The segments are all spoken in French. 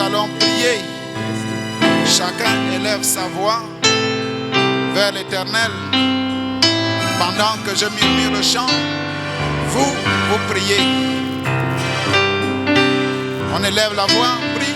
allons prier. Chacun élève sa voix vers l'Éternel. Pendant que je murmure le chant, vous priez. On élève la voix, on prie.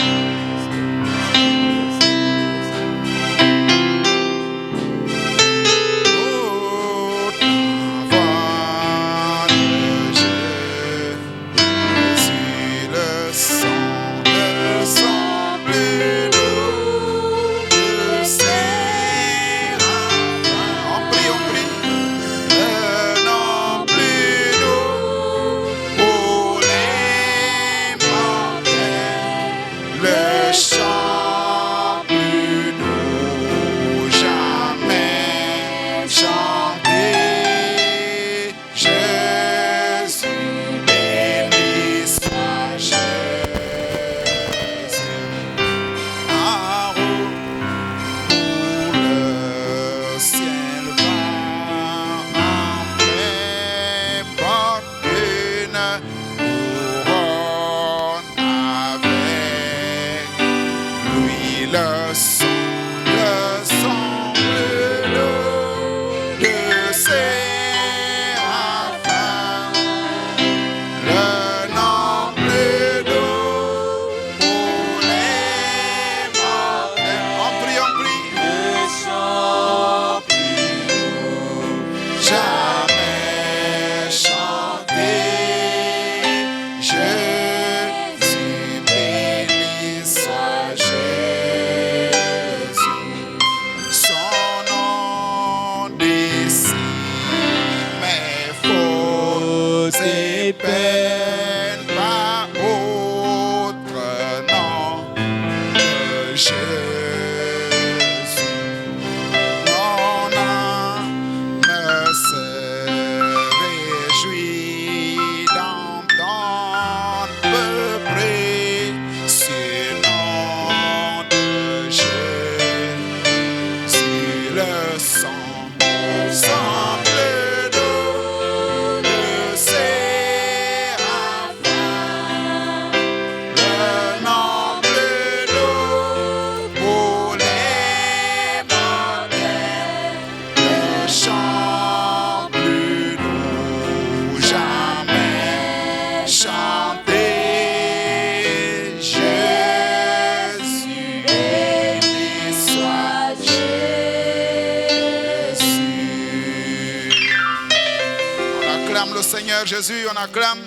Jésus, on acclame.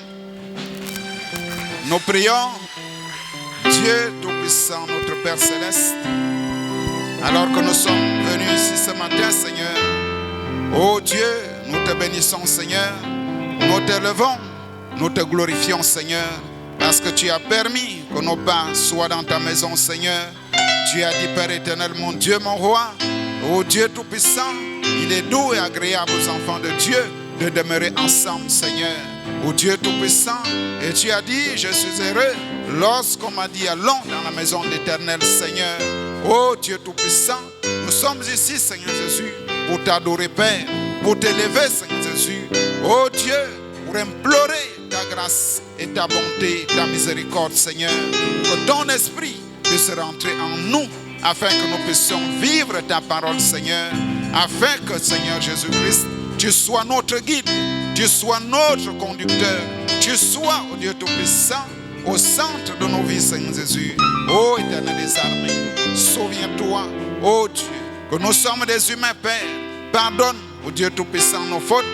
Nous prions, Dieu Tout-Puissant, notre Père Céleste, alors que nous sommes venus ici ce matin, Seigneur. Oh Dieu, nous te bénissons, Seigneur. Nous t'élevons, nous te glorifions, Seigneur, parce que tu as permis que nos pas soient dans ta maison, Seigneur. Tu as dit, Père éternel, mon Dieu, mon roi, oh Dieu Tout-Puissant, il est doux et agréable aux enfants de Dieu de demeurer ensemble, Seigneur, ô Dieu Tout-Puissant. Et tu as dit, je suis heureux lorsqu'on m'a dit, allons dans la maison de l'Éternel, Seigneur. Ô Dieu Tout-Puissant, nous sommes ici, Seigneur Jésus, pour t'adorer, Père, pour t'élever, Seigneur Jésus. Ô Dieu, pour implorer ta grâce et ta bonté, ta miséricorde, Seigneur. Que ton esprit puisse rentrer en nous, afin que nous puissions vivre ta parole, Seigneur. Afin que, Seigneur Jésus-Christ, tu sois notre guide, tu sois notre conducteur, tu sois, ô Dieu Tout-Puissant, au centre de nos vies, Seigneur Jésus. Ô Éternel des armées, souviens-toi, ô Dieu, que nous sommes des humains, Père. Pardonne, ô Dieu Tout-Puissant, nos fautes,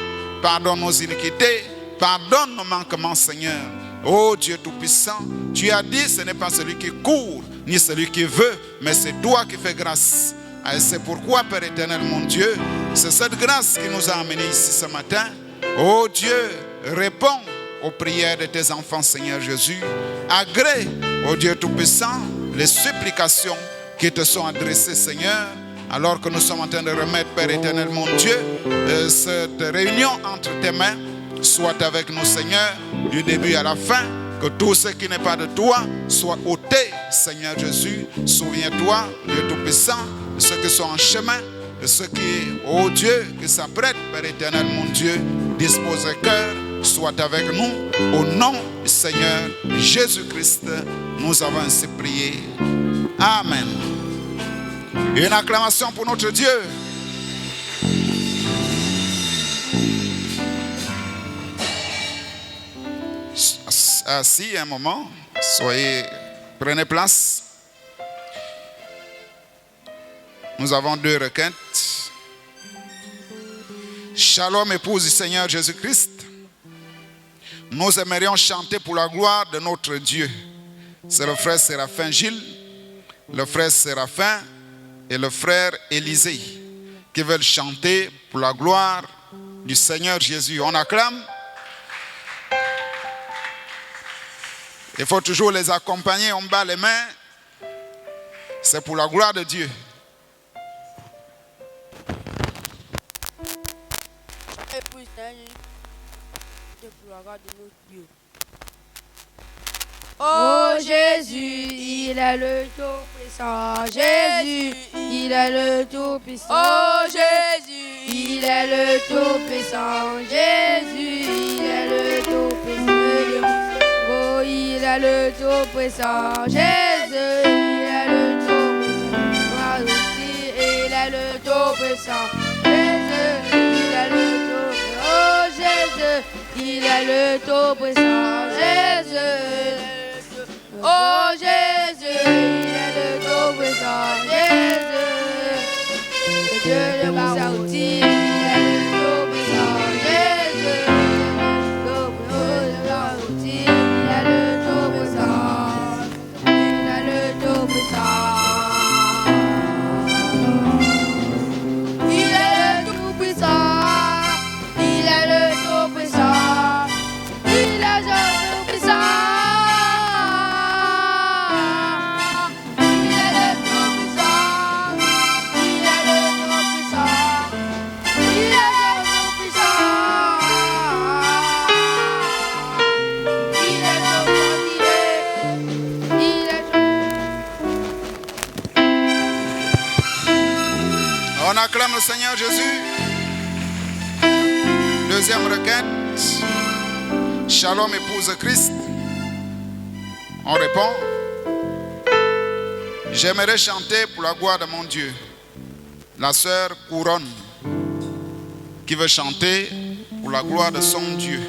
pardonne nos iniquités, pardonne nos manquements, Seigneur. Ô Dieu Tout-Puissant, tu as dit, ce n'est pas celui qui court, ni celui qui veut, mais c'est toi qui fais grâce. Et c'est pourquoi, Père éternel, mon Dieu, c'est cette grâce qui nous a amenés ici ce matin. Oh Dieu, réponds aux prières de tes enfants, Seigneur Jésus. Agrée, oh Dieu Tout-Puissant, les supplications qui te sont adressées, Seigneur, alors que nous sommes en train de remettre, Père éternel, mon Dieu, cette réunion entre tes mains. Soit avec nous, Seigneur, du début à la fin. Que tout ce qui n'est pas de toi soit ôté, Seigneur Jésus. Souviens-toi, Dieu Tout-Puissant, de ceux qui sont en chemin, de ceux qui, oh Dieu, qui s'apprêtent, Père éternel, mon Dieu, dispose le cœur, soit avec nous, au nom du Seigneur Jésus-Christ, nous avons ainsi prié. Amen. Une acclamation pour notre Dieu. Assis un moment, prenez place. Nous avons deux requêtes. Shalom, épouse du Seigneur Jésus-Christ. Nous aimerions chanter pour la gloire de notre Dieu. C'est le frère Séraphin Gilles, le frère Séraphin et le frère Élisée qui veulent chanter pour la gloire du Seigneur Jésus. On acclame. Il faut toujours les accompagner, on bat les mains. C'est pour la gloire de Dieu. Oh Jésus, il est le Tout-Puissant. Jésus, il est le Tout-Puissant. Oh Jésus, il est le Tout-Puissant. Jésus, il est le Tout-Puissant. Oh, il est le Tout-Puissant. Jésus, il est le Tout-Puissant. Moi aussi, il est le Tout-Puissant. Jésus, il est le Tout-Puissant. Oh Jésus, il est le Tout-Puissant. Jésus. Oh Jésus, il est le Tout-Puissant. Jésus, le Dieu de Saoudi, il est le Tout-Puissant. Jésus, il est le Tout-Puissant. Il est le Tout-Puissant. Il est le Tout-Puissant. Il est le Tout-Puissant. Il est le Tout-Puissant. On acclame le Seigneur Jésus. Deuxième requête. Shalom, épouse Christ. On répond. J'aimerais chanter pour la gloire de mon Dieu. La sœur Couronne qui veut chanter pour la gloire de son Dieu.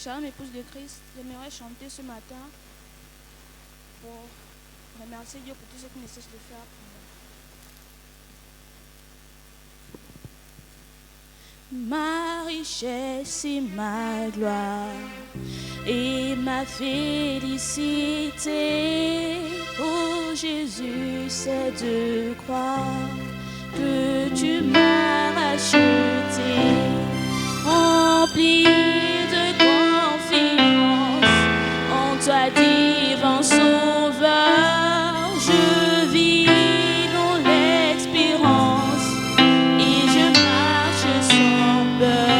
Shalom, épouse de Christ, j'aimerais chanter ce matin pour remercier Dieu pour tout ce qu'il ne cesse de faire pour moi. Ma richesse et ma gloire et ma félicité, oh Jésus, c'est de croire que tu m'as racheté, rempli de confiance en toi, divin sauveur. Je vis dans l'espérance et je marche sans peur.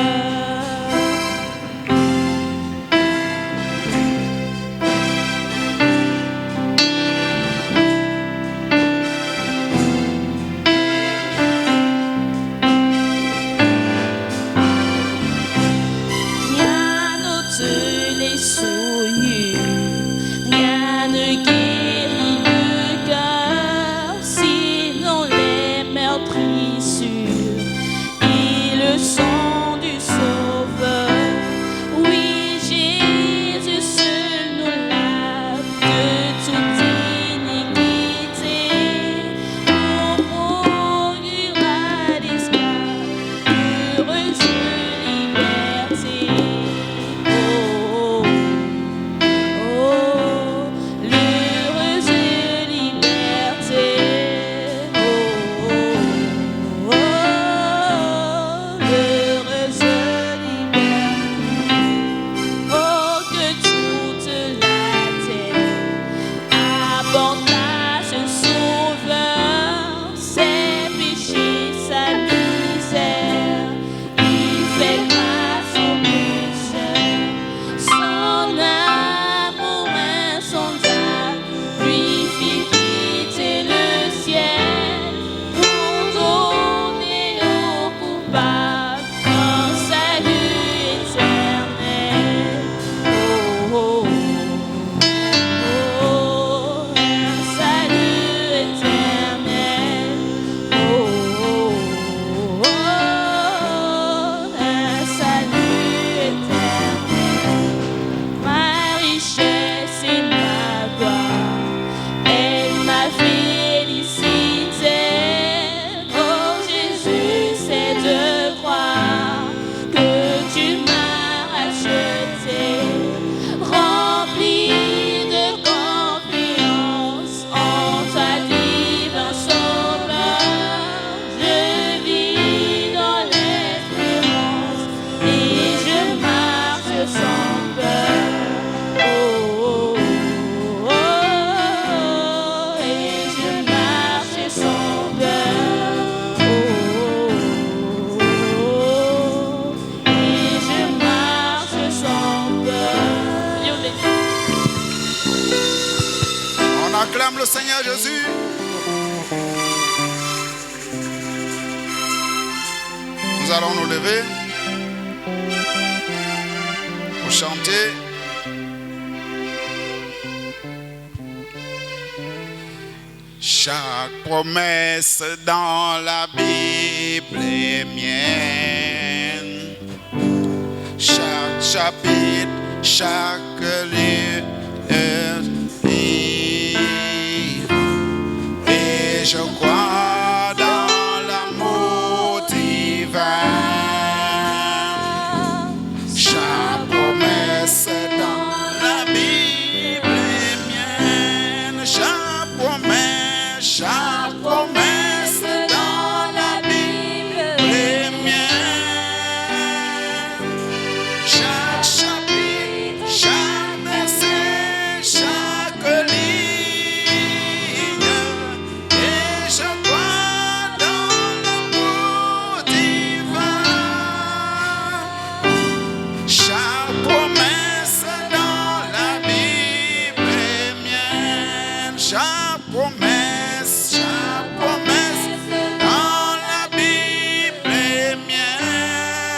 Nous allons nous lever pour chanter. Chaque promesse dans la Bible est mienne. Chaque chapitre, chaque lieu est libre. Et je crois dans l'amour divin. Chaque promesse dans la Bible est mienne. Chaque promesse dans la Bible est mienne. Chaque chapitre, chaque verset, chaque ligne. Et je crois dans l'amour divin. Chaque promesse dans la Bible est mienne. Chaque promesse dans la Bible est mienne.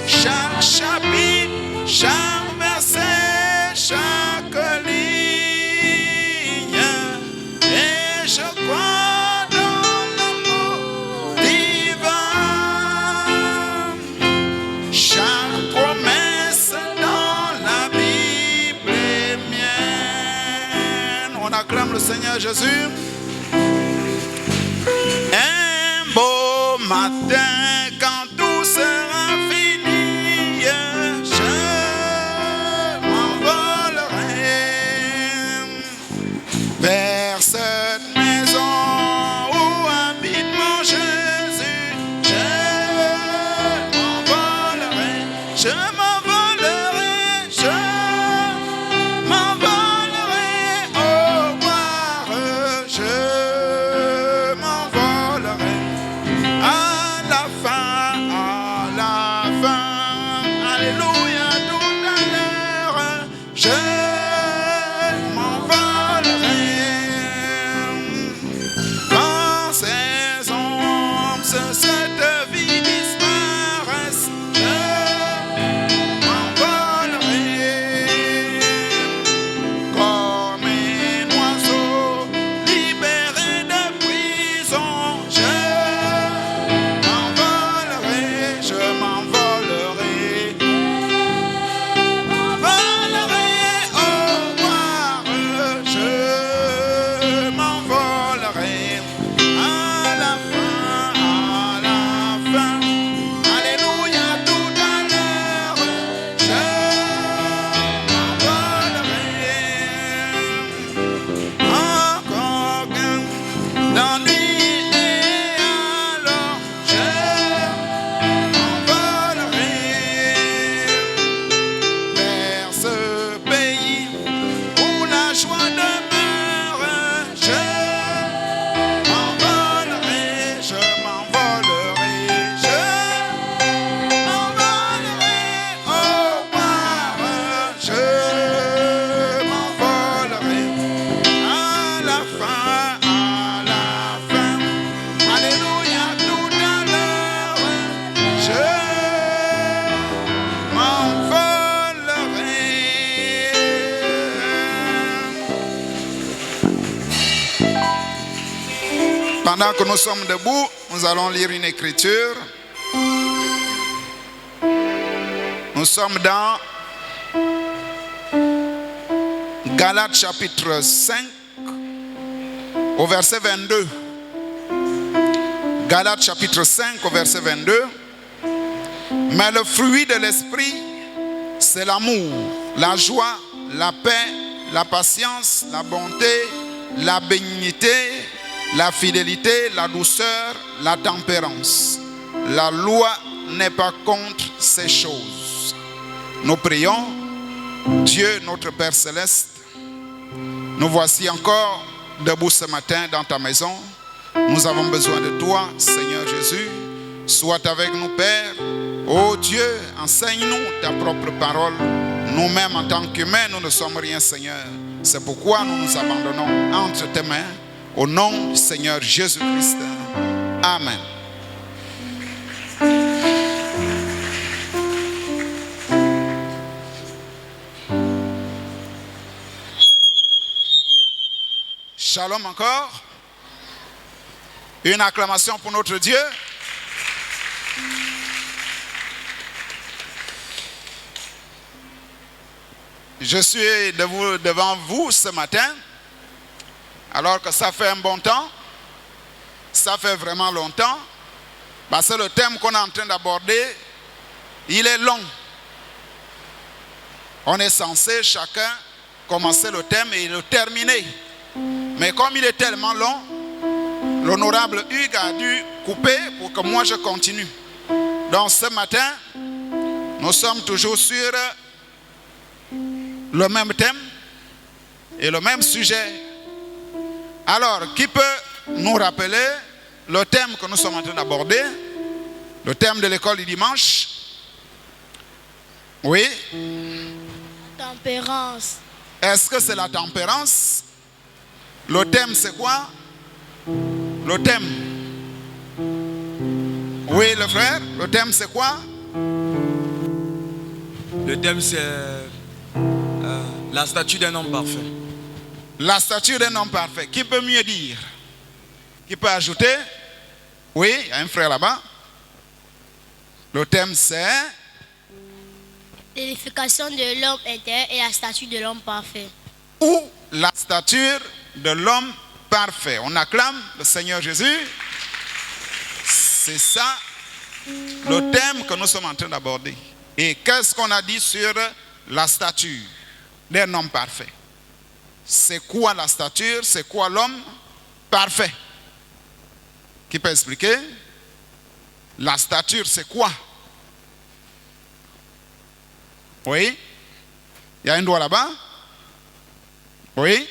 Chaque chapitre, chaque verset, chaque ligne. Et je crois dans l'amour divin. Chaque promesse dans la Bible est mienne. On acclame le Seigneur Jésus. Un beau matin, quand tout sera fini, je m'envolerai vers cette maison où habite mon Jésus. Je m'envolerai, je m'envolerai, je m'envolerai au voir. Je m'envolerai à la fin, alléluia, tout à l'heure, je m'envolerai. Quand ces ombres, cette vie disparaissent, je m'envolerai. Comme un oiseau libéré de prison, je m'envolerai, je m'envolerai. M'envolerai au voir, je m'envolerai à la fin, alléluia, tout à l'heure, je m'envolerai. Encore la nuit et alors je m'envolerai vers ce pays où la joie demeure. Je m'envolerai, je m'envolerai, je m'envolerai au voir. Je m'envolerai à la fin, alléluia, tout à l'heure, je m'envolerai. Pendant que nous sommes debout, nous allons lire une écriture. Nous sommes dans Galates chapitre 5 au verset 22. Galates chapitre 5 au verset 22. Mais le fruit de l'esprit, c'est l'amour, la joie, la paix, la patience, la bonté, la bénignité, la fidélité, la douceur, la tempérance. La loi n'est pas contre ces choses. Nous prions. Dieu, notre Père Céleste, nous voici encore debout ce matin dans ta maison. Nous avons besoin de toi, Seigneur Jésus. Sois avec nous, Père. Oh Dieu, enseigne-nous ta propre parole. Nous-mêmes, en tant qu'humains, nous ne sommes rien, Seigneur. C'est pourquoi nous nous abandonnons entre tes mains. Au nom du Seigneur Jésus-Christ. Amen. Shalom encore. Une acclamation pour notre Dieu. Je suis devant vous ce matin, alors que ça fait un bon temps, ça fait vraiment longtemps, parce que le thème qu'on est en train d'aborder, il est long. On est censé chacun commencer le thème et le terminer. Mais comme il est tellement long, l'honorable Hugues a dû couper pour que moi je continue. Donc ce matin, nous sommes toujours sur le même thème et le même sujet. Alors, qui peut nous rappeler le thème que nous sommes en train d'aborder? Le thème de l'école du dimanche? Oui? Tempérance. Est-ce que c'est la tempérance? Le thème c'est quoi? Le thème. Oui, le frère, le thème c'est quoi? Le thème c'est la statue d'un homme parfait. La statue d'un homme parfait. Qui peut mieux dire? Qui peut ajouter? Oui, il y a un frère là-bas. Le thème c'est L'édification de l'homme intérieur et la statue de l'homme parfait. ou la stature de l'homme parfait. On acclame le Seigneur Jésus. C'est ça le thème que nous sommes en train d'aborder. Et qu'est-ce qu'on a dit sur la stature d'un homme parfait? C'est quoi la stature? C'est quoi l'homme parfait? Qui peut expliquer? La stature, c'est quoi? Oui? Il y a un doigt là-bas? Oui?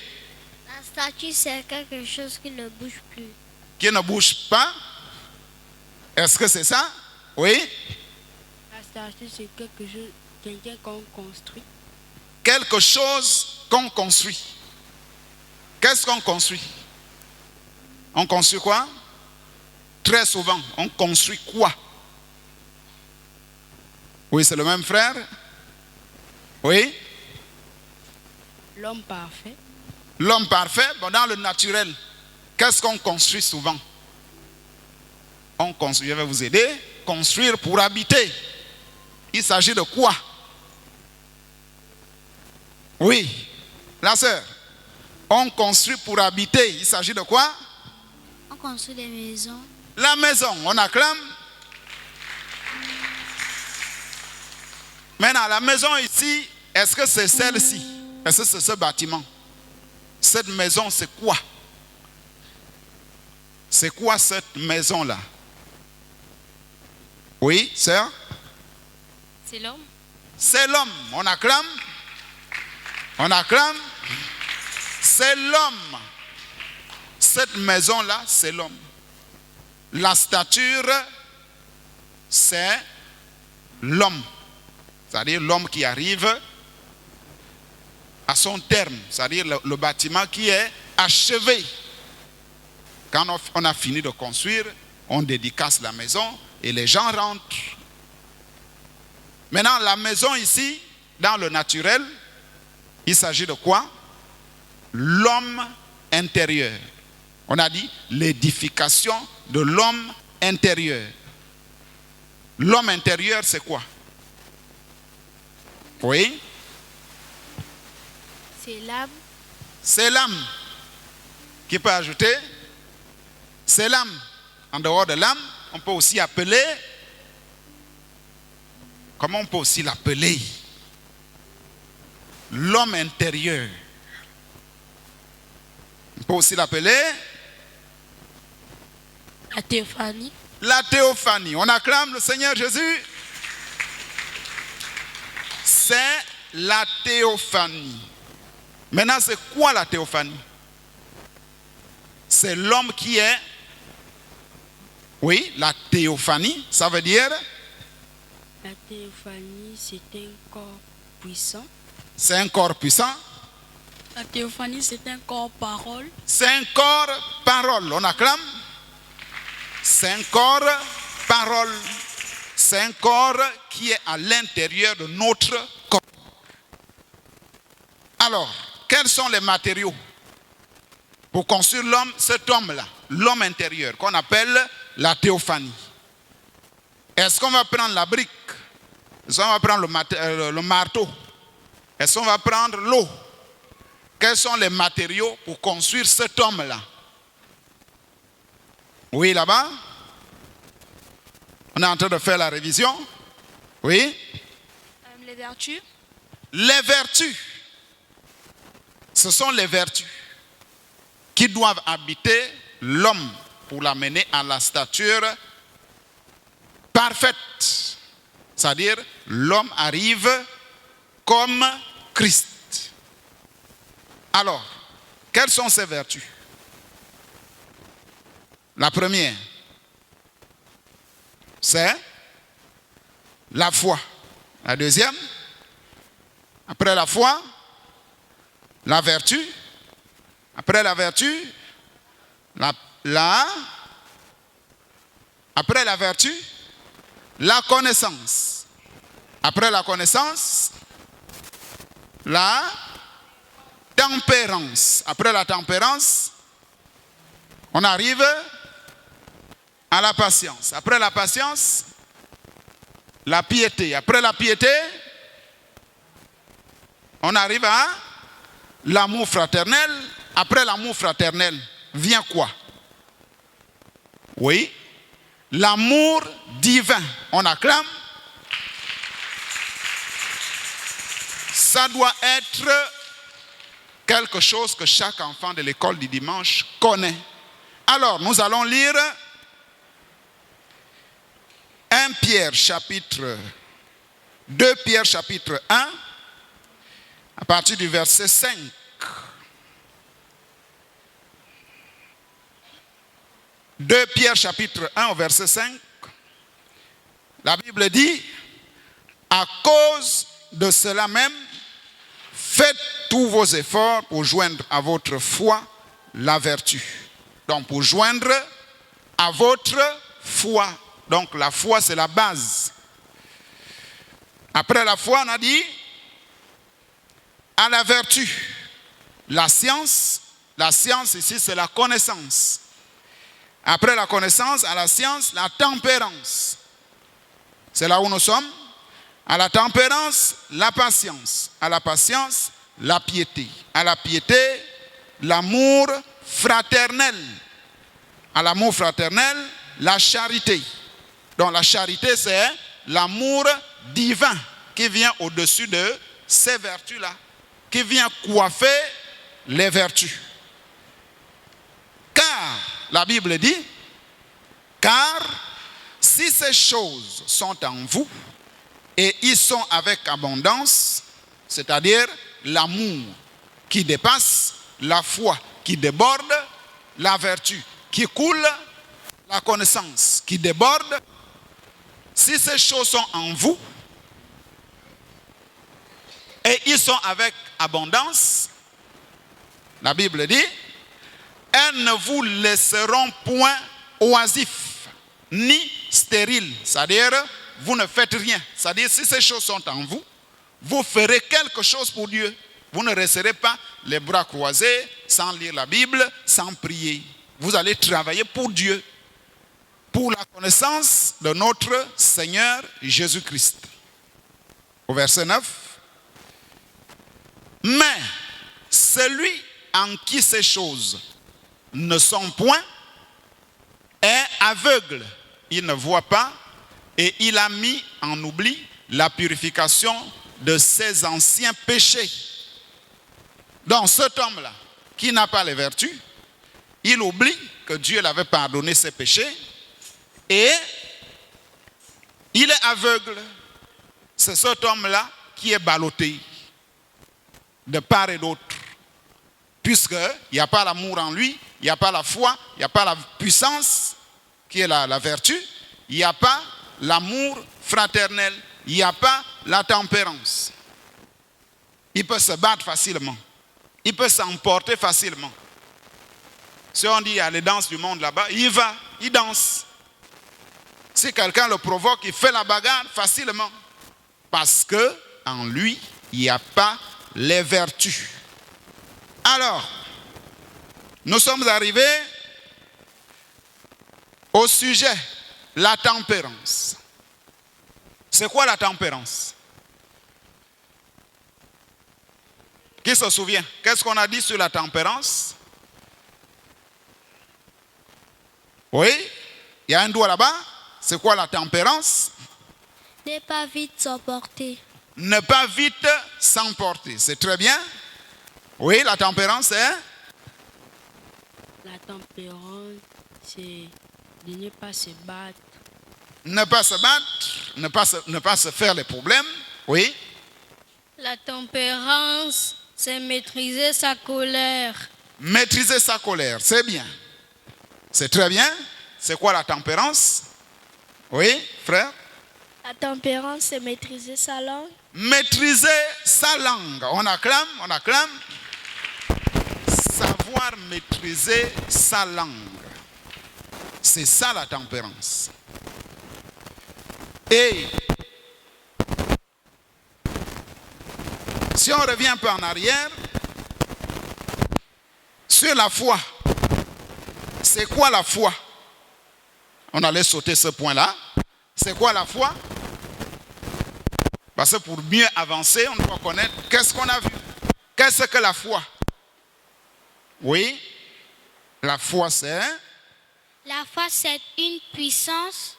La statue, c'est quelque chose qui ne bouge plus. Qui ne bouge pas? Est-ce que c'est ça? Oui? La statue, c'est quelque chose, quelqu'un qu'on construit. Quelque chose qu'on construit. Qu'est-ce qu'on construit? On construit quoi? Très souvent, on construit quoi? Oui, c'est le même frère? Oui? L'homme parfait. L'homme parfait, bon, dans le naturel, qu'est-ce qu'on construit souvent? On construit, je vais vous aider, construire pour habiter. Il s'agit de quoi? Oui, la sœur. On construit pour habiter. Il s'agit de quoi? On construit des maisons. La maison, on acclame. Maintenant, la maison ici, est-ce que c'est celle-ci? Est-ce que c'est ce bâtiment? Cette maison, c'est quoi? C'est quoi cette maison-là? Oui, sœur? C'est l'homme. C'est l'homme. On acclame. On acclame. C'est l'homme. Cette maison-là, c'est l'homme. La stature, c'est l'homme. C'est-à-dire l'homme qui arrive à son terme. C'est-à-dire le bâtiment qui est achevé. Quand on a fini de construire, on dédicace la maison et les gens rentrent. Maintenant, la maison ici, dans le naturel, il s'agit de quoi? L'homme intérieur. On a dit l'édification de l'homme intérieur. L'homme intérieur, c'est quoi? Oui? C'est l'âme. C'est l'âme. Qui peut ajouter? C'est l'âme. En dehors de l'âme, on peut aussi appeler. Comment on peut aussi l'appeler? L'homme intérieur. On peut aussi l'appeler La théophanie. la théophanie. On acclame le Seigneur Jésus. C'est la théophanie. Maintenant, c'est quoi la théophanie? C'est l'homme qui est... Oui, la théophanie, ça veut dire... La théophanie, c'est un corps puissant. C'est un corps puissant. La théophanie, c'est un corps parole. C'est un corps parole. On acclame. C'est un corps parole. C'est un corps qui est à l'intérieur de notre corps. Alors, quels sont les matériaux pour construire l'homme, cet homme-là, l'homme intérieur, qu'on appelle la théophanie. Est-ce qu'on va prendre la brique? Est-ce qu'on va prendre le marteau? Est-ce qu'on va prendre l'eau? Quels sont les matériaux pour construire cet homme-là? Oui, là-bas? On est en train de faire la révision? Oui? Les vertus. Les vertus. Ce sont les vertus qui doivent habiter l'homme pour l'amener à la stature parfaite. C'est-à-dire, l'homme arrive comme Christ. Alors, quelles sont ces vertus? La première, c'est la foi. La deuxième, après la foi, la vertu. Après la vertu, après la vertu, la connaissance. Après la connaissance, la tempérance. Après la tempérance, on arrive à la patience. Après la patience, la piété. Après la piété, on arrive à l'amour fraternel. Après l'amour fraternel, vient quoi? Oui, l'amour divin. On acclame. Ça doit être quelque chose que chaque enfant de l'école du dimanche connaît. Alors, nous allons lire 2 Pierre chapitre 1, à partir du verset 5. 2 Pierre chapitre 1 au verset 5. La Bible dit, à cause de cela même, faites tous vos efforts pour joindre à votre foi la vertu. Donc pour joindre à votre foi. Donc la foi c'est la base. Après la foi on a dit à la vertu. La science ici c'est la connaissance. Après la connaissance, à la science, la tempérance. C'est là où nous sommes. À la tempérance, la patience. À la patience, la piété. À la piété, l'amour fraternel. À l'amour fraternel, la charité. Donc la charité, c'est l'amour divin qui vient au-dessus de ces vertus-là, qui vient coiffer les vertus. Car, la Bible dit, car si ces choses sont en vous et ils sont avec abondance, c'est-à-dire l'amour qui dépasse, la foi qui déborde, la vertu qui coule, la connaissance qui déborde, si ces choses sont en vous et ils sont avec abondance, la Bible dit, elles ne vous laisseront point oisifs, ni stériles. C'est-à-dire, vous ne faites rien. C'est-à-dire, si ces choses sont en vous, vous ferez quelque chose pour Dieu. Vous ne resterez pas les bras croisés, sans lire la Bible, sans prier. Vous allez travailler pour Dieu, pour la connaissance de notre Seigneur Jésus-Christ. Au verset 9. Mais celui en qui ces choses ne sont point, est aveugle, il ne voit pas, et il a mis en oubli la purification de ses anciens péchés. Donc cet homme-là, qui n'a pas les vertus, il oublie que Dieu l'avait pardonné ses péchés, et il est aveugle. C'est cet homme-là qui est ballotté de part et d'autre. Puisqu'il n'y a pas l'amour en lui, il n'y a pas la foi, il n'y a pas la puissance qui est la vertu, il n'y a pas l'amour fraternel, il n'y a pas la tempérance. Il peut se battre facilement, il peut s'emporter facilement. Si on dit il y a les danses du monde là-bas, il va, il danse. Si quelqu'un le provoque, il fait la bagarre facilement. Parce qu'en lui, il n'y a pas les vertus. Alors, Nous sommes arrivés au sujet, la tempérance. C'est quoi la tempérance? Qui se souvient? Qu'est-ce qu'on a dit sur la tempérance? Oui, il y a un doigt là-bas. C'est quoi la tempérance? Ne pas vite s'emporter. Ne pas vite s'emporter. C'est très bien. Oui, la tempérance est? La tempérance, c'est de ne pas se battre. Ne pas se battre, ne pas se faire les problèmes. Oui. La tempérance, c'est maîtriser sa colère. Maîtriser sa colère, c'est bien. C'est très bien. C'est quoi la tempérance? Oui, frère? La tempérance, c'est maîtriser sa langue. Maîtriser sa langue. On acclame, on acclame. Savoir maîtriser sa langue. C'est ça la tempérance. Et si on revient un peu en arrière, sur la foi, c'est quoi la foi? On allait sauter ce point-là. C'est quoi la foi? Parce que pour mieux avancer, on doit connaître qu'est-ce qu'on a vu. Qu'est-ce que la foi? Oui, la foi c'est? La foi, c'est une puissance.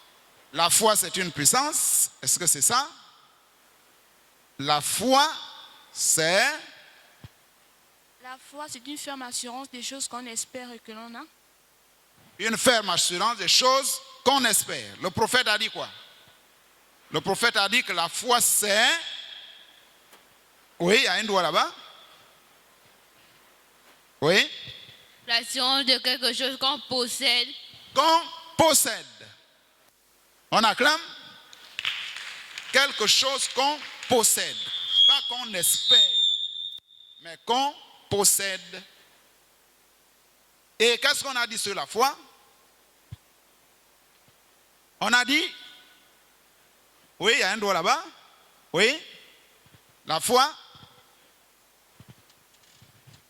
La foi c'est une puissance. Est-ce que c'est ça? La foi c'est? La foi, c'est une ferme assurance des choses qu'on espère et que l'on a. Une ferme assurance des choses qu'on espère. Le prophète a dit quoi? Le prophète a dit que la foi c'est? Oui, il y a un doigt là-bas. Oui. L'assurance de quelque chose qu'on possède. Qu'on possède. On acclame? Quelque chose qu'on possède. Pas qu'on espère, mais qu'on possède. Et qu'est-ce qu'on a dit sur la foi? On a dit, oui, il y a un doigt là-bas. Oui, la foi.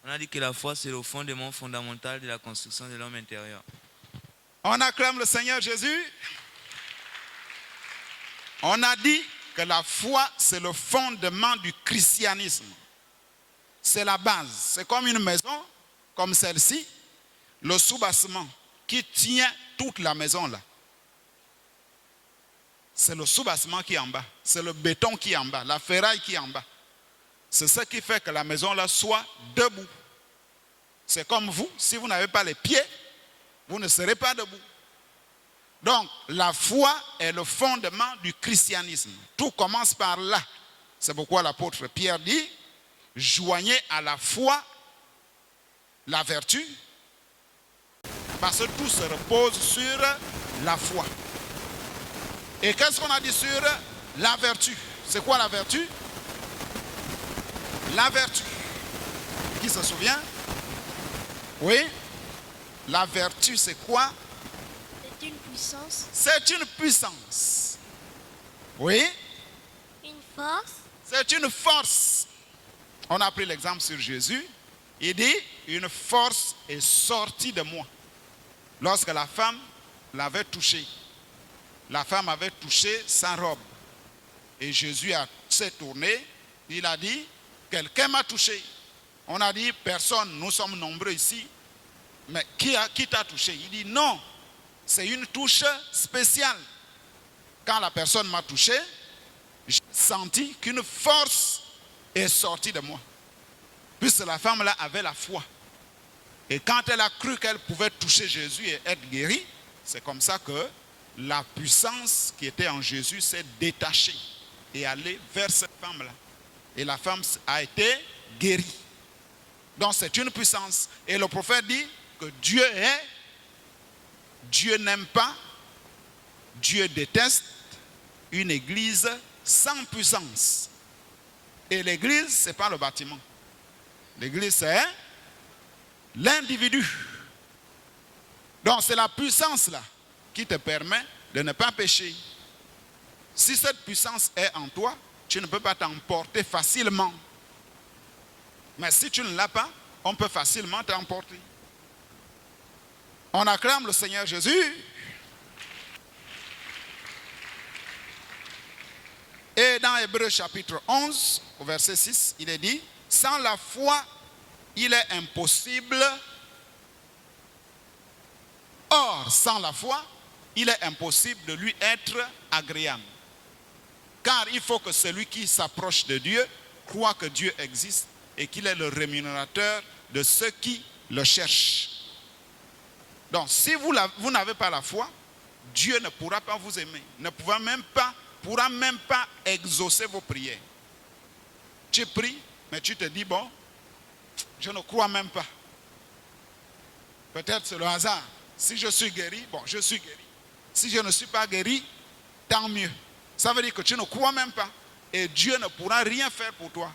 On a dit que la foi, c'est le fondement fondamental de la construction de l'homme intérieur. On acclame le Seigneur Jésus. On a dit que la foi, c'est le fondement du christianisme. C'est la base. C'est comme une maison, comme celle-ci. Le soubassement qui tient toute la maison là. C'est le soubassement qui est en bas. C'est le béton qui est en bas. La ferraille qui est en bas. C'est ce qui fait que la maison là soit debout. C'est comme vous. Si vous n'avez pas les pieds, vous ne serez pas debout. Donc, la foi est le fondement du christianisme. Tout commence par là. C'est pourquoi l'apôtre Pierre dit, joignez à la foi la vertu, parce que tout se repose sur la foi. Et qu'est-ce qu'on a dit sur la vertu? C'est quoi la vertu? La vertu. Qui se souvient? Oui. La vertu, c'est quoi? C'est une puissance. C'est une puissance. Oui. Une force. C'est une force. On a pris l'exemple sur Jésus. Il dit, une force est sortie de moi. Lorsque la femme l'avait touché, la femme avait touché sa robe. Et Jésus s'est tourné, il a dit, quelqu'un m'a touché. On a dit, personne, nous sommes nombreux ici. Mais qui t'a touché? Il dit, non, c'est une touche spéciale. Quand la personne m'a touché, j'ai senti qu'une force est sortie de moi. Puisque la femme là avait la foi. Et quand elle a cru qu'elle pouvait toucher Jésus et être guérie, c'est comme ça que la puissance qui était en Jésus s'est détachée et allée vers cette femme-là. Et la femme a été guérie. Donc c'est une puissance. Et le prophète dit que Dieu est, Dieu n'aime pas, Dieu déteste une église sans puissance. Et l'église, ce n'est pas le bâtiment. L'église, c'est l'individu. Donc c'est la puissance là qui te permet de ne pas pécher. Si cette puissance est en toi, tu ne peux pas t'emporter facilement. Mais si tu ne l'as pas, on peut facilement t'emporter. On acclame le Seigneur Jésus. Et dans Hébreux chapitre 11, au verset 6, il est dit, sans la foi, il est impossible. Or, sans la foi, il est impossible de lui être agréable. Car il faut que celui qui s'approche de Dieu croit que Dieu existe et qu'il est le rémunérateur de ceux qui le cherchent. Donc, si vous n'avez pas la foi, Dieu ne pourra pas vous aimer, ne pourra même pas exaucer vos prières. Tu pries, mais tu te dis, bon, je ne crois même pas. Peut-être c'est le hasard. Si je suis guéri, bon, je suis guéri. Si je ne suis pas guéri, tant mieux. Ça veut dire que tu ne crois même pas. Et Dieu ne pourra rien faire pour toi.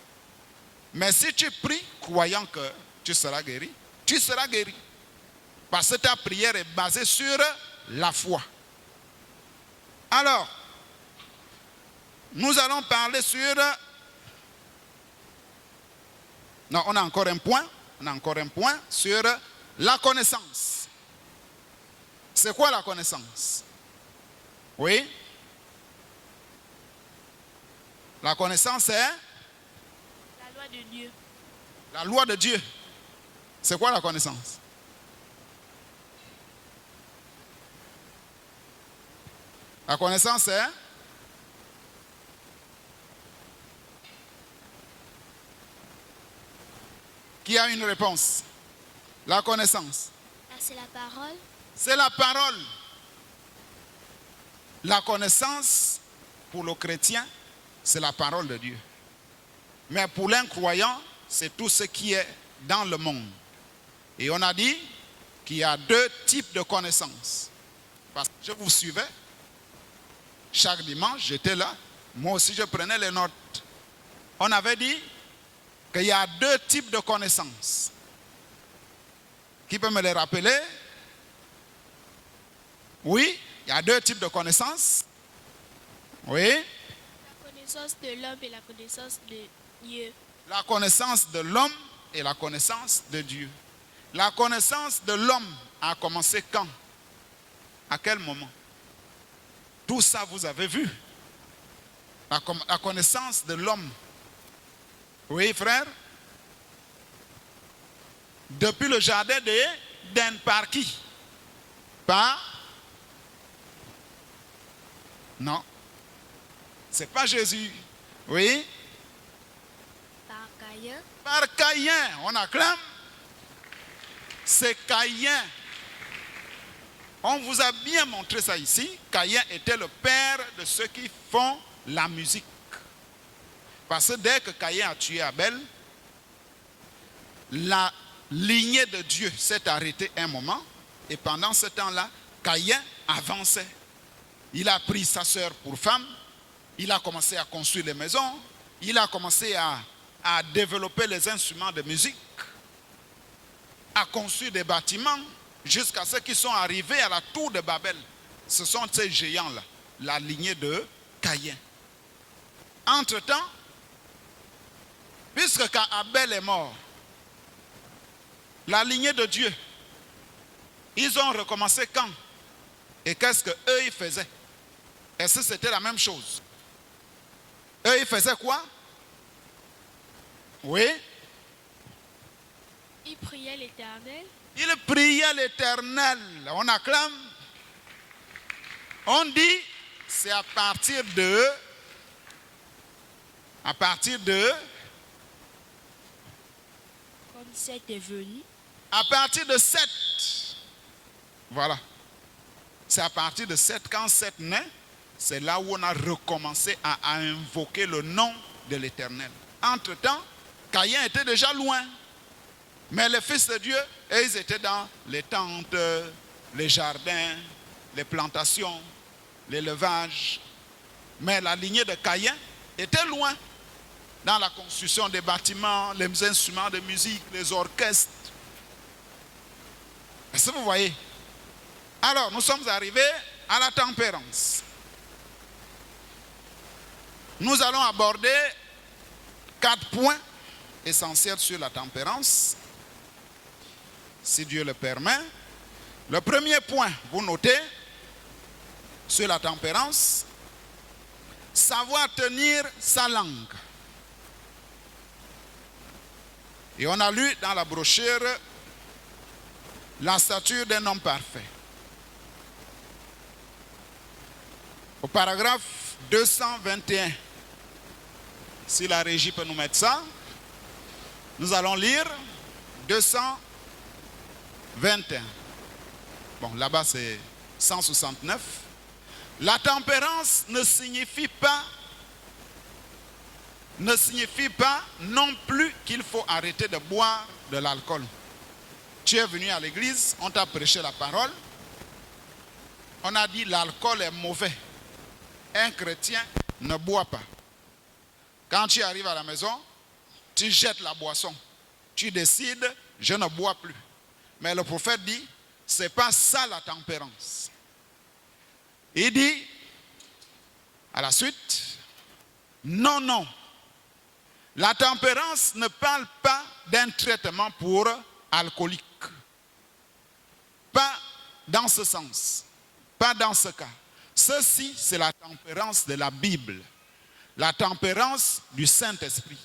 Mais si tu pries, croyant que tu seras guéri, tu seras guéri. Parce que ta prière est basée sur la foi. Alors, nous allons parler sur... Non, on a encore un point. On a encore un point sur la connaissance. C'est quoi la connaissance? Oui? La connaissance est? La loi de Dieu. La loi de Dieu. C'est quoi la connaissance? La connaissance est? Qui a une réponse? La connaissance. C'est la parole. C'est la parole. La connaissance, pour le chrétien, c'est la parole de Dieu. Mais pour l'incroyant, c'est tout ce qui est dans le monde. Et on a dit qu'il y a deux types de connaissances. Parce que je vous suivais. Chaque dimanche, j'étais là. Moi aussi, je prenais les notes. On avait dit qu'il y a deux types de connaissances. Qui peut me les rappeler? Oui, il y a deux types de connaissances. Oui. La connaissance de l'homme et la connaissance de Dieu. La connaissance de l'homme et la connaissance de Dieu. La connaissance de l'homme a commencé quand? À quel moment? Tout ça, vous avez vu. La connaissance de l'homme. Oui, frère? Depuis le jardin d'Éden, par qui? Par? Non. C'est pas Jésus. Oui? Par Caïn. Par Caïn. On acclame. C'est Caïn. On vous a bien montré ça ici. Caïn était le père de ceux qui font la musique. Parce que dès que Caïn a tué Abel, la lignée de Dieu s'est arrêtée un moment. Et pendant ce temps-là, Caïn avançait. Il a pris sa sœur pour femme. Il a commencé à construire les maisons. Il a commencé à développer les instruments de musique. À construire des bâtiments. Jusqu'à ceux qui sont arrivés à la tour de Babel. Ce sont ces géants-là. La lignée de Caïn. Entre-temps, puisque quand Abel est mort, la lignée de Dieu, ils ont recommencé quand? Et qu'est-ce qu'eux ils faisaient? Est-ce que c'était la même chose? Eux ils faisaient quoi? Oui? Ils priaient l'Éternel. Ils priaient l'Éternel. On acclame. On dit, c'est à partir de Quand Seth est venu. à partir de 7. Voilà. C'est à partir de 7, quand 7 naît, c'est là où on a recommencé à invoquer le nom de l'Éternel. Entre-temps, Caïn était déjà loin. Mais les fils de Dieu, ils étaient dans les tentes, les jardins, les plantations, l'élevage. Mais la lignée de Caïn était loin. Dans la construction des bâtiments, les instruments de musique, les orchestres. Est-ce que vous voyez? Alors, nous sommes arrivés à la tempérance. Nous allons aborder 4 points essentiels sur la tempérance, si Dieu le permet. Le premier point, vous notez, sur la tempérance, savoir tenir sa langue. Et on a lu dans la brochure la stature d'un homme parfait. Au paragraphe 221, si la régie peut nous mettre ça, nous allons lire 221. Bon, là-bas c'est 169. La tempérance ne signifie pas non plus qu'il faut arrêter de boire de l'alcool. Tu es venu à l'église, on t'a prêché la parole, on a dit l'alcool est mauvais. Un chrétien ne boit pas. Quand tu arrives à la maison, tu jettes la boisson. Tu décides, je ne bois plus. Mais le prophète dit, ce n'est pas ça la tempérance. Il dit, à la suite, non. La tempérance ne parle pas d'un traitement pour alcoolique. Pas dans ce sens. Pas dans ce cas. Ceci, c'est la tempérance de la Bible. La tempérance du Saint-Esprit.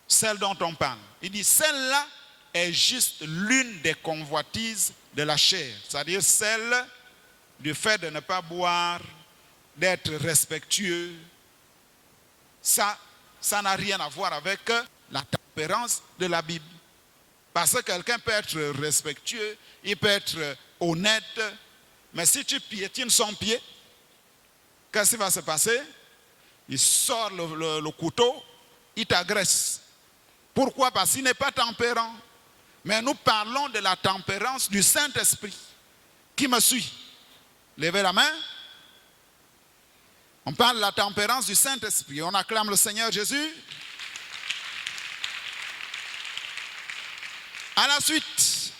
Celle dont on parle. Il dit, celle-là est juste l'une des convoitises de la chair. C'est-à-dire celle du fait de ne pas boire, d'être respectueux. Ça n'a rien à voir avec la tempérance de la Bible. Parce que quelqu'un peut être respectueux, il peut être honnête, mais si tu piétines son pied, qu'est-ce qui va se passer? Il sort le couteau, il t'agresse. Pourquoi? Parce qu'il n'est pas tempérant. Mais nous parlons de la tempérance du Saint-Esprit. Qui me suit? Levez la main. On parle de la tempérance du Saint-Esprit. On acclame le Seigneur Jésus. À la suite,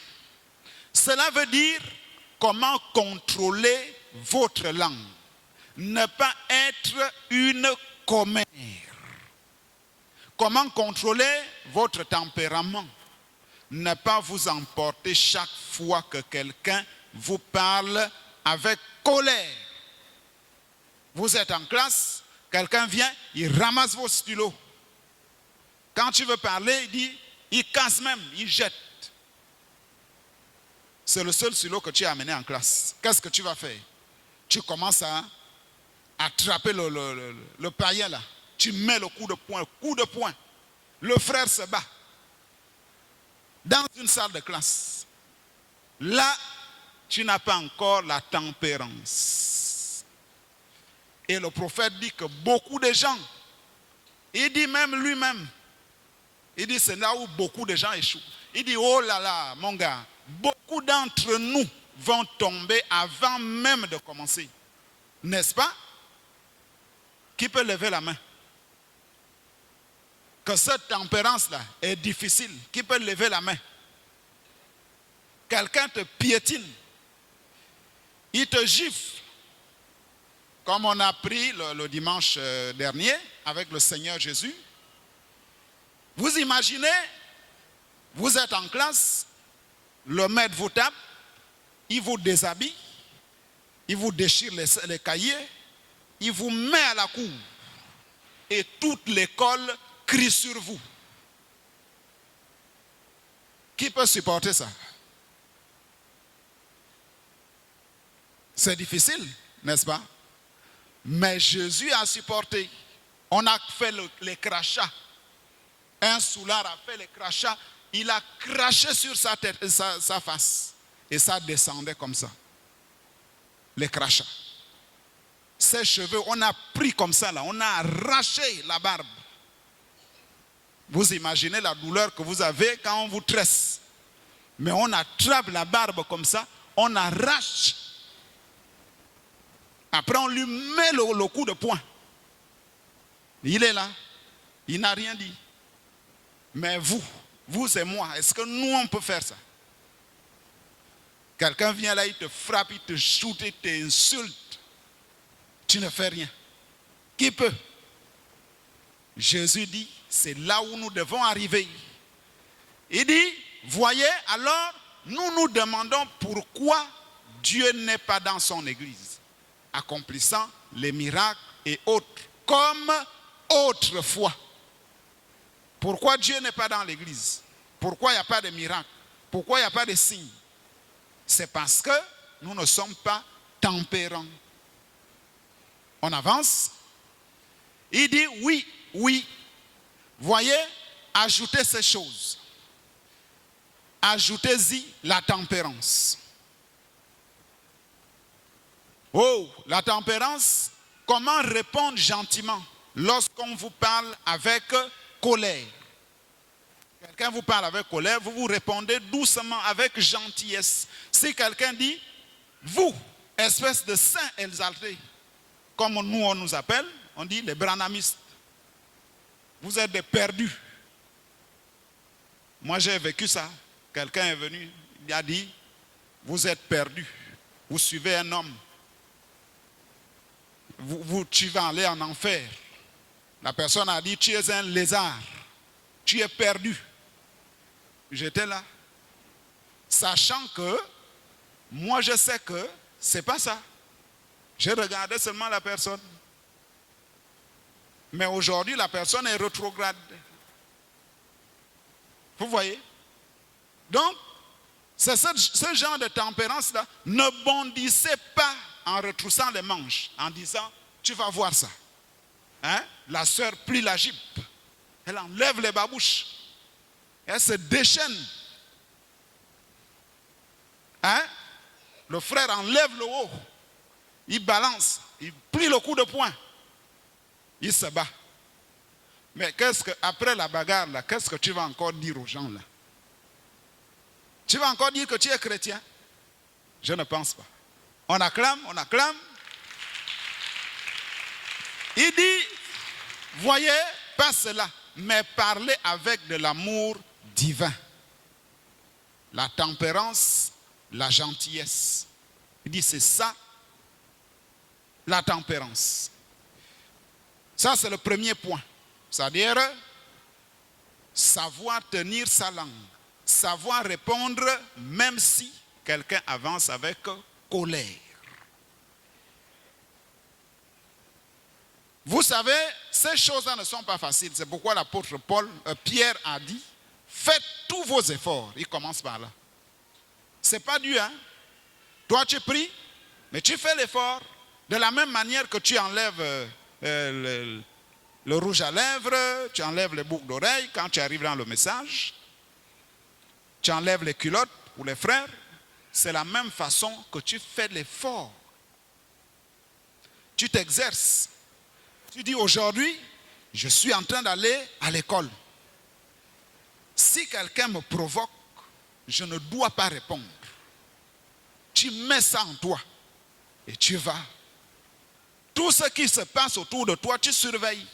cela veut dire comment contrôler votre langue. Ne pas être une commère. Comment contrôler votre tempérament? Ne pas vous emporter chaque fois que quelqu'un vous parle avec colère. Vous êtes en classe, quelqu'un vient, il ramasse vos stylos. Quand tu veux parler, il dit, il casse même, il jette. C'est le seul stylo que tu as amené en classe. Qu'est-ce que tu vas faire? Tu commences à attraper le païen là. Tu mets le coup de poing. Le frère se bat. Dans une salle de classe. Là, tu n'as pas encore la tempérance. Et le prophète dit que beaucoup de gens, il dit même lui-même, il dit c'est là où beaucoup de gens échouent. Il dit, oh là là, mon gars, beaucoup d'entre nous vont tomber avant même de commencer. N'est-ce pas? Qui peut lever la main? Que cette tempérance-là est difficile. Qui peut lever la main? Quelqu'un te piétine. Il te gifle. Comme on a appris le dimanche dernier avec le Seigneur Jésus. Vous imaginez, vous êtes en classe, le maître vous tape, il vous déshabille, il vous déchire les cahiers, il vous met à la cour. Et toute l'école crie sur vous. Qui peut supporter ça? C'est difficile, n'est-ce pas? Mais Jésus a supporté. On a fait les crachats. Un soulard a fait les crachats. Il a craché sur sa tête, sa face. Et ça descendait comme ça. Les crachats. Ses cheveux, on a pris comme ça là. On a arraché la barbe. Vous imaginez la douleur que vous avez quand on vous tresse. Mais on attrape la barbe comme ça. On arrache. Après on lui met le coup de poing. Il est là. Il n'a rien dit. Mais vous et moi, est-ce que nous on peut faire ça? Quelqu'un vient là, il te frappe, il te shoot, il t'insulte. Tu ne fais rien. Qui peut? Jésus dit, c'est là où nous devons arriver. Il dit, voyez, alors nous nous demandons pourquoi Dieu n'est pas dans son église, accomplissant les miracles et autres, comme autrefois. Pourquoi Dieu n'est pas dans l'église? Pourquoi il n'y a pas de miracles? Pourquoi il n'y a pas de signes? C'est parce que nous ne sommes pas tempérants. On avance. Il dit oui, oui. Voyez, ajoutez ces choses. Ajoutez-y la tempérance. Oh, la tempérance, comment répondre gentiment lorsqu'on vous parle avec colère? Quelqu'un vous parle avec colère, vous vous répondez doucement, avec gentillesse. Si quelqu'un dit, vous, espèce de saint exalté, comme nous on nous appelle, on dit les branhamistes, vous êtes des perdus. Moi j'ai vécu ça. Quelqu'un est venu, il a dit, vous êtes perdus, vous suivez un homme, tu vas aller en enfer. La personne a dit, tu es un lézard, tu es perdu. J'étais là, sachant que, moi je sais que c'est pas ça. J'ai regardé seulement la personne. Mais aujourd'hui, la personne est rétrograde. Vous voyez? Donc, c'est ce genre de tempérance-là. Ne bondissez pas en retroussant les manches, en disant, tu vas voir ça. Hein? La sœur plie la jupe. Elle enlève les babouches. Elle se déchaîne. Hein? Le frère enlève le haut. Il balance. Il plie le coup de poing. Il se bat. Mais après la bagarre, là, qu'est-ce que tu vas encore dire aux gens là? Tu vas encore dire que tu es chrétien? Je ne pense pas. On acclame, on acclame. Il dit, voyez, pas cela, mais parlez avec de l'amour divin. La tempérance, la gentillesse. Il dit, c'est ça, la tempérance. Ça, c'est le premier point. C'est-à-dire, savoir tenir sa langue. Savoir répondre même si quelqu'un avance avec colère. Vous savez, ces choses-là ne sont pas faciles. C'est pourquoi l'apôtre Pierre a dit, faites tous vos efforts. Il commence par là. C'est pas dur, hein? Toi, tu pries, mais tu fais l'effort. De la même manière que tu enlèves le rouge à lèvres, tu enlèves les boucles d'oreilles quand tu arrives dans le message. Tu enlèves les culottes pour les frères. C'est la même façon que tu fais l'effort. Tu t'exerces. Tu dis aujourd'hui, je suis en train d'aller à l'école. Si quelqu'un me provoque, je ne dois pas répondre. Tu mets ça en toi et tu vas. Tout ce qui se passe autour de toi, tu surveilles.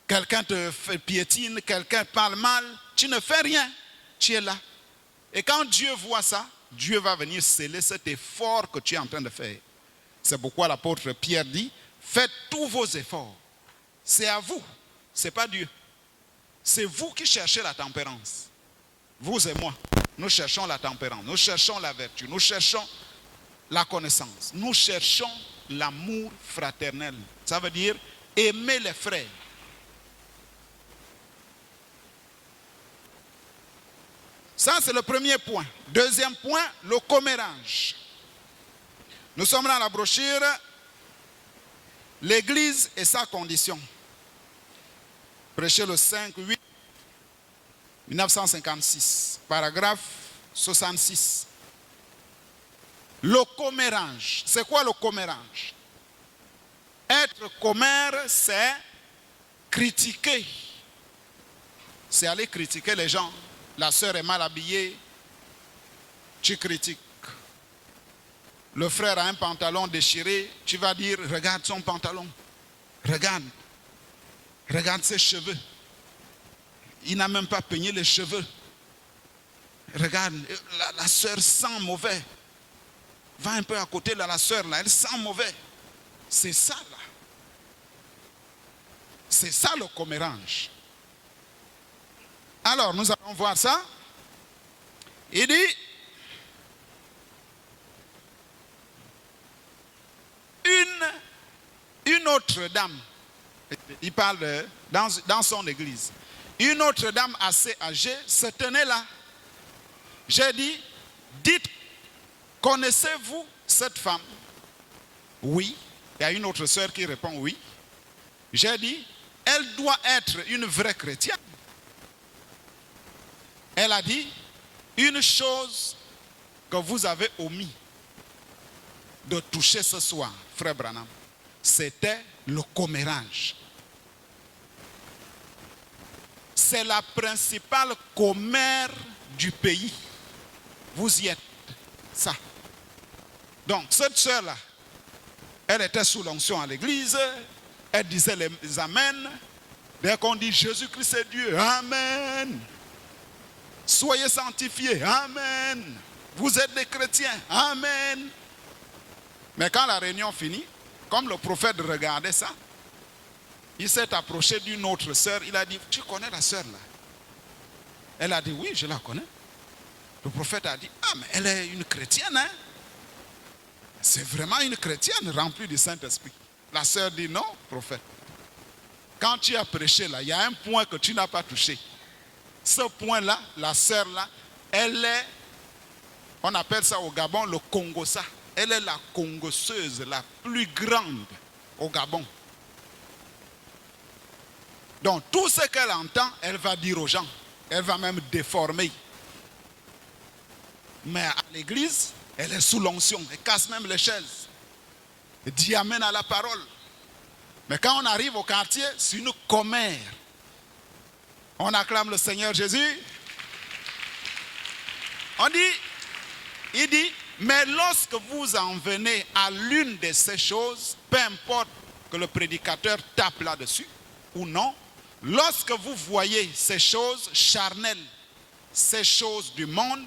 Quelqu'un te piétine, quelqu'un parle mal, tu ne fais rien. Tu es là. Et quand Dieu voit ça, Dieu va venir sceller cet effort que tu es en train de faire. C'est pourquoi l'apôtre Pierre dit, faites tous vos efforts. C'est à vous, ce n'est pas Dieu. C'est vous qui cherchez la tempérance. Vous et moi, nous cherchons la tempérance, nous cherchons la vertu, nous cherchons la connaissance, nous cherchons l'amour fraternel. Ça veut dire aimer les frères. Ça, c'est le premier point. Deuxième point, le commérage. Nous sommes dans la brochure « L'Église et sa condition ». Prêché le 5-8 1956, paragraphe 66. Le commérage. C'est quoi le commérage? Être commère, c'est critiquer. C'est aller critiquer les gens. La sœur est mal habillée, tu critiques. Le frère a un pantalon déchiré, tu vas dire, regarde son pantalon. Regarde ses cheveux. Il n'a même pas peigné les cheveux. Regarde, la sœur sent mauvais. Va un peu à côté de la sœur, là, elle sent mauvais. C'est ça, là. C'est ça le commérage. Alors, nous allons voir ça. Il dit, une autre dame, il parle dans son église, une autre dame assez âgée se tenait là. J'ai dit, dites, connaissez-vous cette femme? Oui. Il y a une autre sœur qui répond oui. J'ai dit, elle doit être une vraie chrétienne. Elle a dit, une chose que vous avez omis de toucher ce soir, frère Branham, c'était le commérage. C'est la principale commère du pays. Vous y êtes. Ça. Donc, cette sœur-là, elle était sous l'onction à l'église. Elle disait les amens. Dès qu'on dit Jésus-Christ est Dieu, amen. Soyez sanctifiés, amen. Vous êtes des chrétiens, amen. Mais quand la réunion finit, comme le prophète regardait ça, il s'est approché d'une autre sœur. Il a dit, tu connais la sœur là? Elle a dit, oui, je la connais. Le prophète a dit, ah, mais elle est une chrétienne, hein? C'est vraiment une chrétienne remplie du Saint-Esprit. La sœur dit, non, prophète. Quand tu as prêché là, il y a un point que tu n'as pas touché. Ce point-là, la sœur là, elle est, on appelle ça au Gabon le Congossa. Elle est la congosseuse la plus grande au Gabon. Donc tout ce qu'elle entend, elle va dire aux gens. Elle va même déformer. Mais à l'église, elle est sous l'onction. Elle casse même les chaises. Elle dit amen à la parole. Mais quand on arrive au quartier, c'est une commère. On acclame le Seigneur Jésus. Il dit, mais lorsque vous en venez à l'une de ces choses, peu importe que le prédicateur tape là-dessus ou non, lorsque vous voyez ces choses charnelles, ces choses du monde,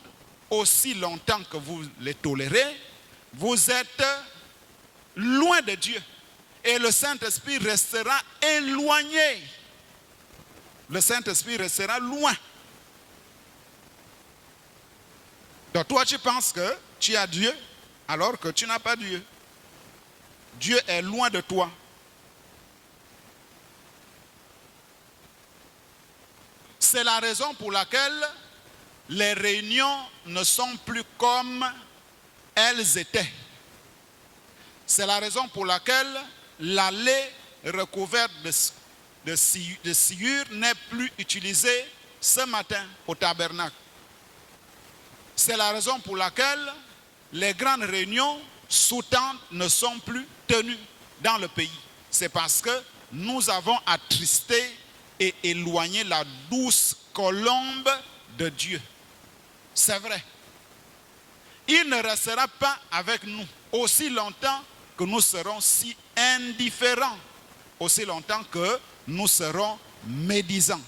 aussi longtemps que vous les tolérez, vous êtes loin de Dieu. Et le Saint-Esprit restera éloigné. Le Saint-Esprit restera loin. Donc toi, tu penses que tu as Dieu alors que tu n'as pas Dieu. Dieu est loin de toi. C'est la raison pour laquelle les réunions ne sont plus comme elles étaient. C'est la raison pour laquelle l'allée recouverte de sciure n'est plus utilisée ce matin au tabernacle. C'est la raison pour laquelle les grandes réunions sous-tentes ne sont plus tenues dans le pays. C'est parce que nous avons attristé et éloigné la douce colombe de Dieu. C'est vrai. Il ne restera pas avec nous aussi longtemps que nous serons si indifférents, aussi longtemps que nous serons médisants.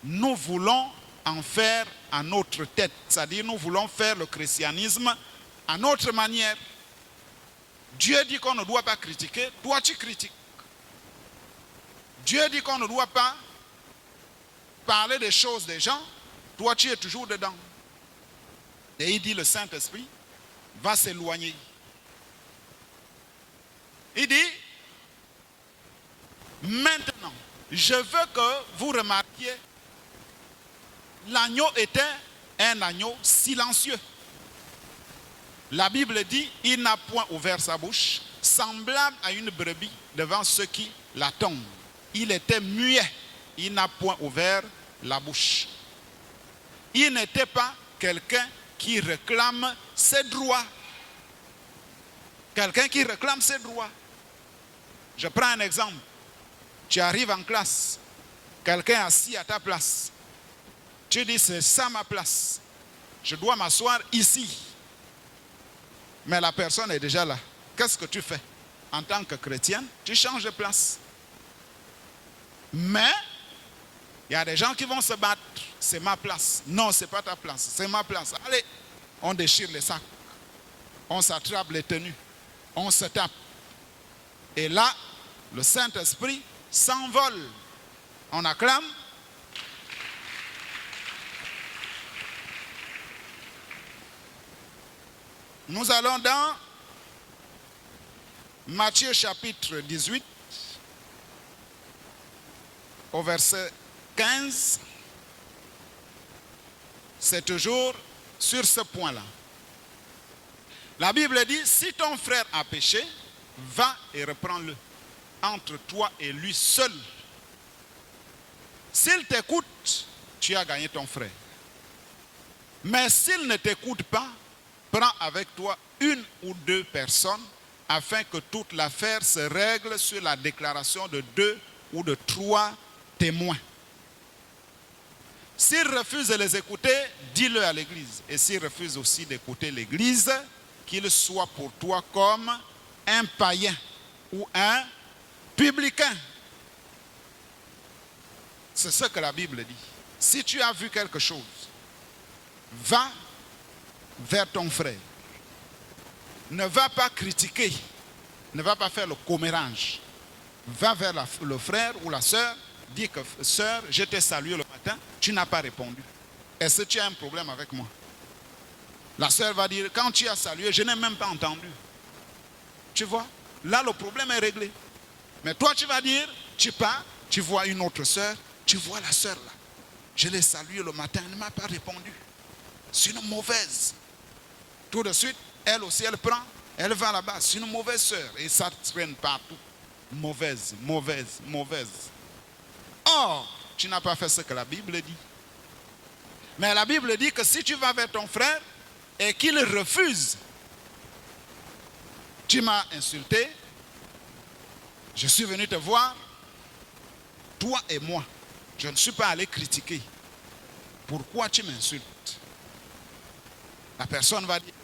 Nous voulons en faire à notre tête, c'est-à-dire nous voulons faire le christianisme à notre manière. Dieu dit qu'on ne doit pas critiquer, toi tu critiques. Dieu dit qu'on ne doit pas parler des choses des gens, toi tu es toujours dedans. Et il dit le Saint-Esprit va s'éloigner. Il dit, maintenant, je veux que vous remarquiez, l'agneau était un agneau silencieux. La Bible dit, il n'a point ouvert sa bouche, semblable à une brebis devant ceux qui l'attendent. Il était muet, il n'a point ouvert la bouche. Il n'était pas quelqu'un qui réclame ses droits. Quelqu'un qui réclame ses droits. Je prends un exemple. Tu arrives en classe, quelqu'un est assis à ta place. Tu dis, c'est ça ma place. Je dois m'asseoir ici. Mais la personne est déjà là. Qu'est-ce que tu fais? En tant que chrétienne, tu changes de place. Mais, il y a des gens qui vont se battre. C'est ma place. Non, ce n'est pas ta place. C'est ma place. Allez, on déchire les sacs. On s'attrape les tenues. On se tape. Et là, le Saint-Esprit s'envole. On acclame. Nous allons dans Matthieu chapitre 18, au verset 15, c'est toujours sur ce point-là. La Bible dit, si ton frère a péché, va et reprends-le entre toi et lui seul. S'il t'écoute, tu as gagné ton frère. Mais s'il ne t'écoute pas, prends avec toi une ou deux personnes afin que toute l'affaire se règle sur la déclaration de 2 ou de 3 témoins. S'il refuse de les écouter, dis-le à l'église. Et s'il refuse aussi d'écouter l'église, qu'il soit pour toi comme un païen ou un publicain. C'est ce que la Bible dit. Si tu as vu quelque chose, va vers ton frère. Ne va pas critiquer. Ne va pas faire le commérage. Va vers le frère ou la sœur. Dis que, sœur, je t'ai salué le matin, tu n'as pas répondu. Est-ce que tu as un problème avec moi? La sœur va dire, quand tu as salué, je n'ai même pas entendu. Tu vois, là le problème est réglé. Mais toi tu vas dire, tu pars, tu vois une autre sœur, tu vois la sœur là. Je l'ai saluée le matin, elle ne m'a pas répondu. C'est une mauvaise. Tout de suite, elle aussi, elle prend, elle va là-bas. C'est une mauvaise sœur. Et ça traîne partout. Mauvaise, mauvaise, mauvaise. Or, tu n'as pas fait ce que la Bible dit. Mais la Bible dit que si tu vas vers ton frère et qu'il refuse, tu m'as insulté, je suis venu te voir, toi et moi, je ne suis pas allé critiquer. Pourquoi tu m'insultes? La personne va dire,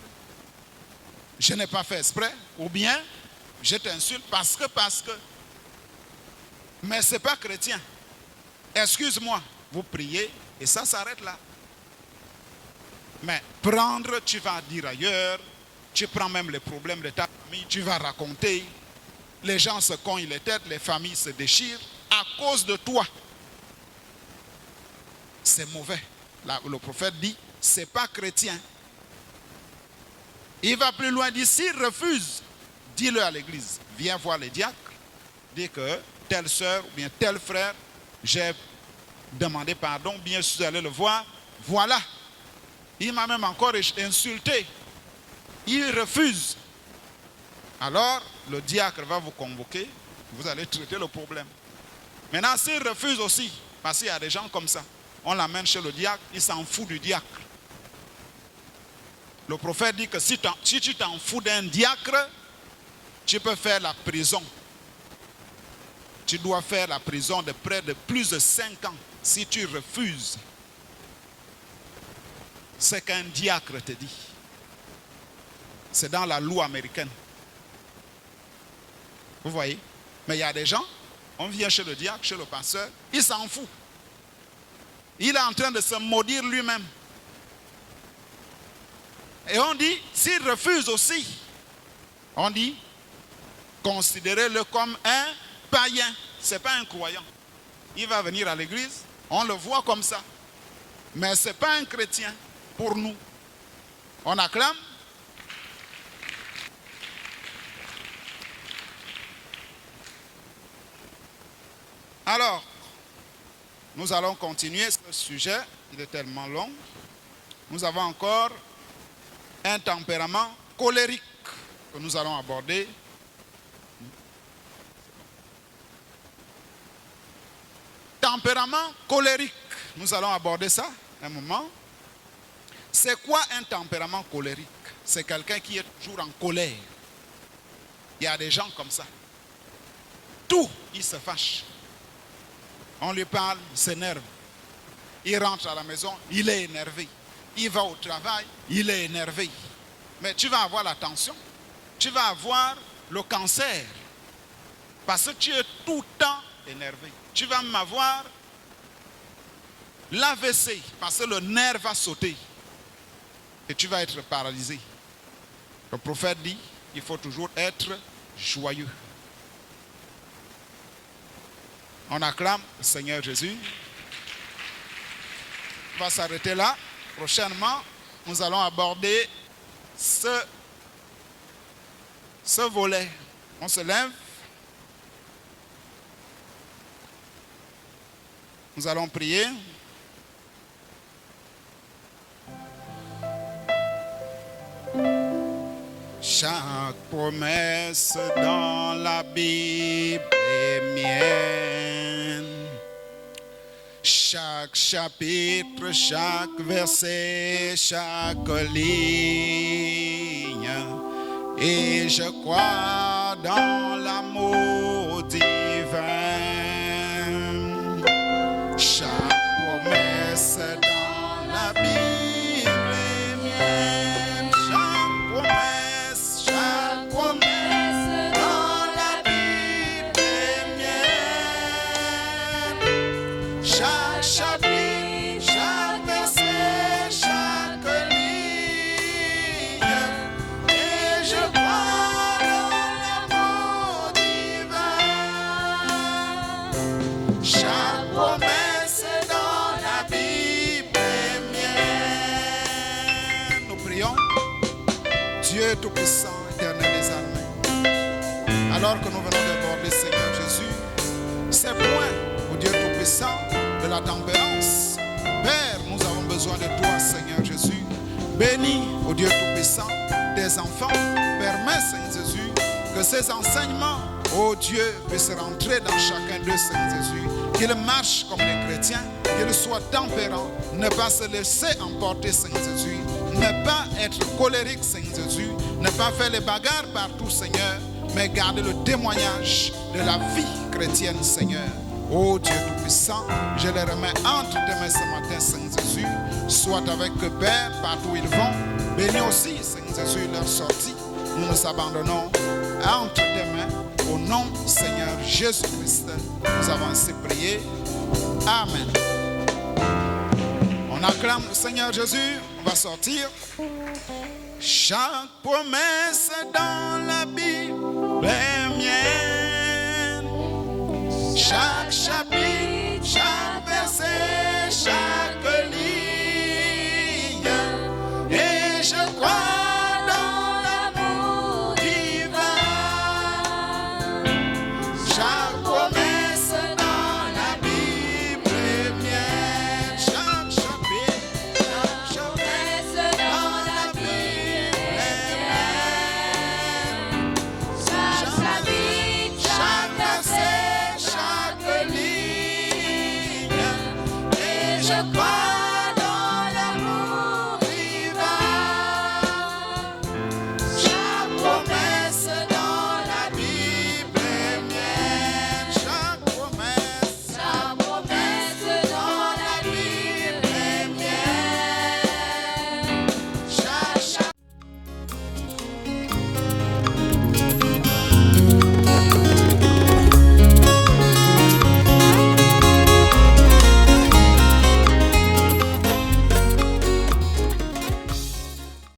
je n'ai pas fait exprès, ou bien je t'insulte parce que. Mais ce n'est pas chrétien. Excuse-moi, vous priez et ça s'arrête là. Mais prendre, tu vas dire ailleurs, tu prends même les problèmes de ta famille, tu vas raconter. Les gens se cognent les têtes, les familles se déchirent à cause de toi. C'est mauvais. Là, le prophète dit, c'est pas chrétien. Il va plus loin, dit, s'il refuse, dis-le à l'église. Viens voir les diacres, dis que telle sœur ou bien tel frère, j'ai demandé pardon, bien sûr, je suis allé le voir. Voilà. Il m'a même encore insulté. Il refuse. Alors, le diacre va vous convoquer. Vous allez traiter le problème. Maintenant, s'il refuse aussi, parce qu'il y a des gens comme ça, on l'amène chez le diacre, il s'en fout du diacre. Le prophète dit que si tu t'en fous d'un diacre, tu peux faire la prison. Tu dois faire la prison de près de plus de 5 ans si tu refuses ce qu'un diacre te dit. C'est dans la loi américaine. Vous voyez? Mais il y a des gens, on vient chez le diacre, chez le pasteur, il s'en fout. Il est en train de se maudire lui-même. Et on dit, s'il refuse aussi, on dit, considérez-le comme un païen. Ce n'est pas un croyant. Il va venir à l'église, on le voit comme ça. Mais ce n'est pas un chrétien pour nous. On acclame. Alors, nous allons continuer ce sujet. Il est tellement long. Nous avons encore un tempérament colérique que nous allons aborder. Tempérament colérique. Nous allons aborder ça un moment. C'est quoi un tempérament colérique? C'est quelqu'un qui est toujours en colère. Il y a des gens comme ça. Tout, il se fâche. On lui parle, il s'énerve. Il rentre à la maison, il est énervé. Il va au travail, il est énervé. Mais tu vas avoir la tension. Tu vas avoir le cancer. Parce que tu es tout le temps énervé. Tu vas m'avoir l'AVC. Parce que le nerf va sauter. Et tu vas être paralysé. Le prophète dit, il faut toujours être joyeux. On acclame le Seigneur Jésus. On va s'arrêter là. Prochainement, nous allons aborder ce volet On se lève. Nous allons prier. Chaque promesse dans la Bible est mienne. Chaque chapitre, chaque verset, chaque ligne. Et je crois dans l'amour divin. Chaque promesse dans la Bible est mienne. Chaque promesse dans la Bible est mienne. Chaque chapitre, chaque verset, chaque ligne. Et je crois dans l'amour divin. Chaque promesse dans la Bible est mienne. Nous prions. Dieu Tout-Puissant, Éternel des armées, alors que nous venons d'aborder Seigneur Jésus, ces points, au Dieu Tout-Puissant, de la tempérance. Père, nous avons besoin de toi, Seigneur Jésus. Bénis, au Dieu Tout-Puissant, tes enfants. Permets, Seigneur Jésus, que ces enseignements, ô Dieu, puissent rentrer dans chacun d'eux, Seigneur Jésus. Qu'ils marchent comme les chrétiens, qu'ils soient tempérants, ne pas se laisser emporter, Seigneur Jésus. Ne pas être colérique, Seigneur Jésus. Ne pas faire les bagarres partout, Seigneur. Mais garder le témoignage de la vie chrétienne, Seigneur. Ô Dieu Tout-Puissant, je les remets entre tes mains ce matin, Seigneur Jésus. Sois avec eux, Père, partout où ils vont. Bénis aussi, Seigneur Jésus, leur sortie. Nous nous abandonnons entre tes mains. Au nom du Seigneur Jésus-Christ, nous avons ainsi prié. Amen. On acclame le Seigneur Jésus. On va sortir. Chaque promesse dans la Bible est mienne. Chaque chapitre.